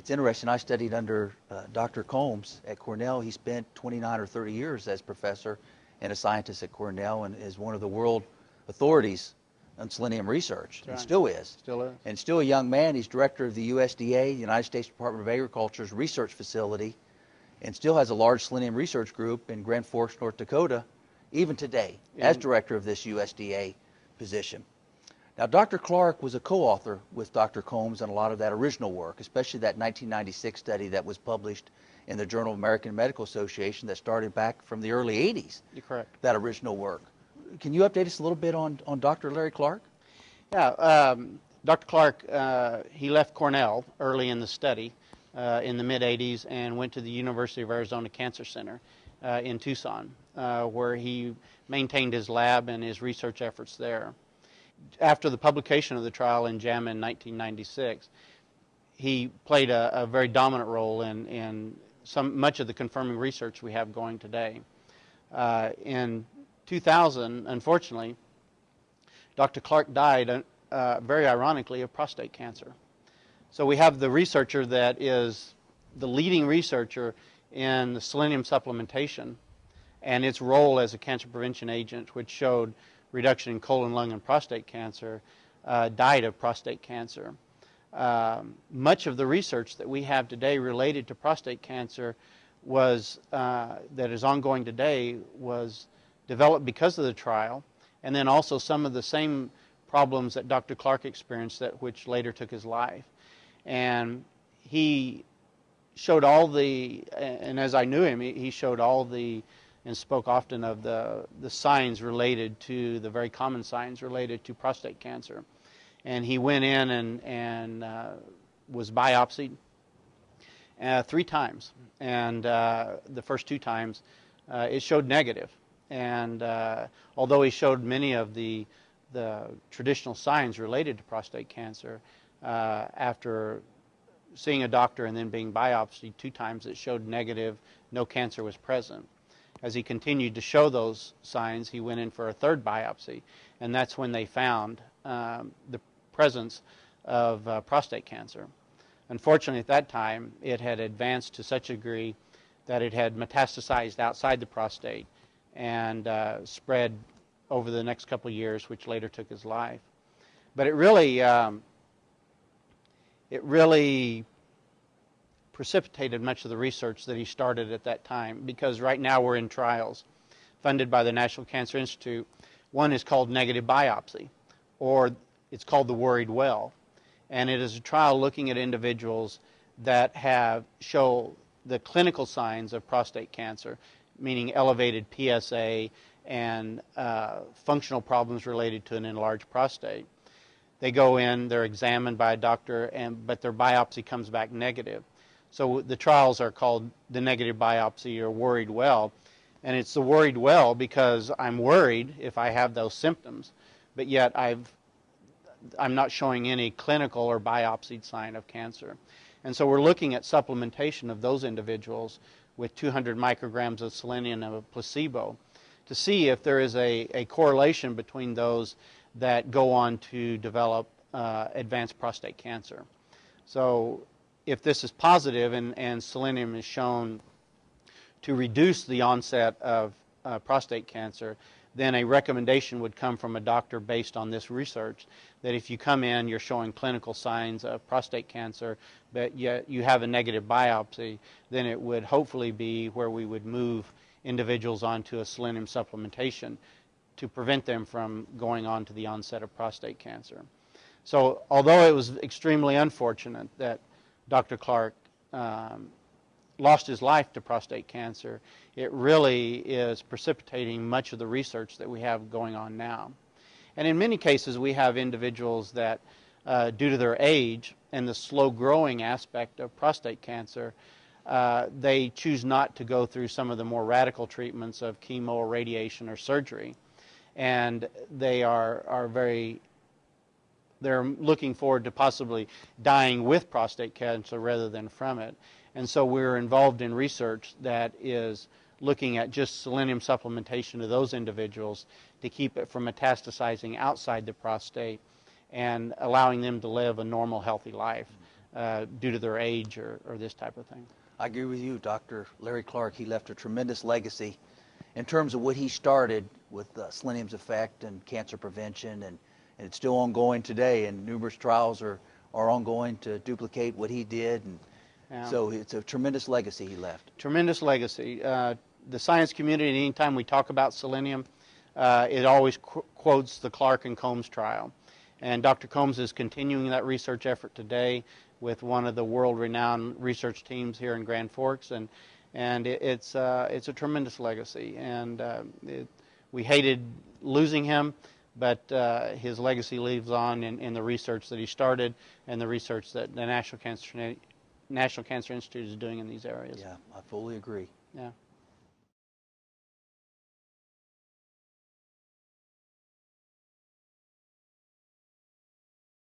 It's interesting. I studied under Dr. Combs at Cornell. He spent 29 or 30 years as professor and a scientist at Cornell, and is one of the world authorities on selenium research. Right. He still is. Still is. And still a young man. He's director of the USDA, the United States Department of Agriculture's research facility, and still has a large selenium research group in Grand Forks, North Dakota, even today, as director of this USDA position. Now, Dr. Clark was a co-author with Dr. Combs on a lot of that original work, especially that 1996 study that was published in the Journal of American Medical Association that started back from the early 80s. You're correct. That original work. Can you update us a little bit on Dr. Larry Clark? Yeah, Dr. Clark, he left Cornell early in the study in the mid-'80s and went to the University of Arizona Cancer Center in Tucson, where he maintained his lab and his research efforts there. After the publication of the trial in JAMA in 1996, he played a very dominant role in much of the confirming research we have going today. In 2000, unfortunately, Dr. Clark died, very ironically, of prostate cancer. So we have the researcher that is the leading researcher in the selenium supplementation and its role as a cancer prevention agent, which showed reduction in colon, lung, and prostate cancer, died of prostate cancer. Much of the research that we have today related to prostate cancer that is ongoing today was developed because of the trial, and then also some of the same problems that Dr. Clark experienced, which later took his life. And he showed all and as I knew him, he showed all and spoke often of the signs related to, the very common signs related to prostate cancer. And he went in and was biopsied 3 times. And the first 2 times it showed negative. And although he showed many of the traditional signs related to prostate cancer, after seeing a doctor and then being biopsied 2 times, it showed negative, no cancer was present. As he continued to show those signs, he went in for a 3rd biopsy, and that's when they found the presence of prostate cancer. Unfortunately, at that time, it had advanced to such a degree that it had metastasized outside the prostate and spread over the next couple of years, which later took his life. But it really precipitated much of the research that he started at that time, because right now we're in trials funded by the National Cancer Institute. One is called negative biopsy, or it's called the worried well, and it is a trial looking at individuals that show the clinical signs of prostate cancer, meaning elevated PSA and functional problems related to an enlarged prostate. They go in, they're examined by a doctor, but their biopsy comes back negative. So the trials are called the negative biopsy or worried well. And it's the worried well because I'm worried if I have those symptoms, but yet I'm not showing any clinical or biopsied sign of cancer. And so we're looking at supplementation of those individuals with 200 micrograms of selenium and a placebo to see if there is a correlation between those that go on to develop advanced prostate cancer. So if this is positive and selenium is shown to reduce the onset of prostate cancer, then a recommendation would come from a doctor based on this research that if you come in, you're showing clinical signs of prostate cancer, but yet you have a negative biopsy, then it would hopefully be where we would move individuals onto a selenium supplementation to prevent them from going on to the onset of prostate cancer. So although it was extremely unfortunate that Dr. Clark lost his life to prostate cancer, it really is precipitating much of the research that we have going on now. And in many cases, we have individuals that, due to their age and the slow-growing aspect of prostate cancer, they choose not to go through some of the more radical treatments of chemo or radiation or surgery. And they're looking forward to possibly dying with prostate cancer rather than from it. And so we're involved in research that is looking at just selenium supplementation of those individuals to keep it from metastasizing outside the prostate and allowing them to live a normal, healthy life due to their age or this type of thing. I agree with you, Dr. Larry Clark. He left a tremendous legacy in terms of what he started with selenium's effect and cancer prevention, and it's still ongoing today, and numerous trials are ongoing to duplicate what he did, and so it's a tremendous legacy he left. Tremendous legacy. The science community, anytime we talk about selenium, it always quotes the Clark and Combs trial. And Dr. Combs is continuing that research effort today with one of the world-renowned research teams here in Grand Forks, and it's a tremendous legacy. And we hated losing him, but his legacy lives on in the research that he started and the research that the National Cancer Institute is doing in these areas. Yeah, I fully agree. Yeah.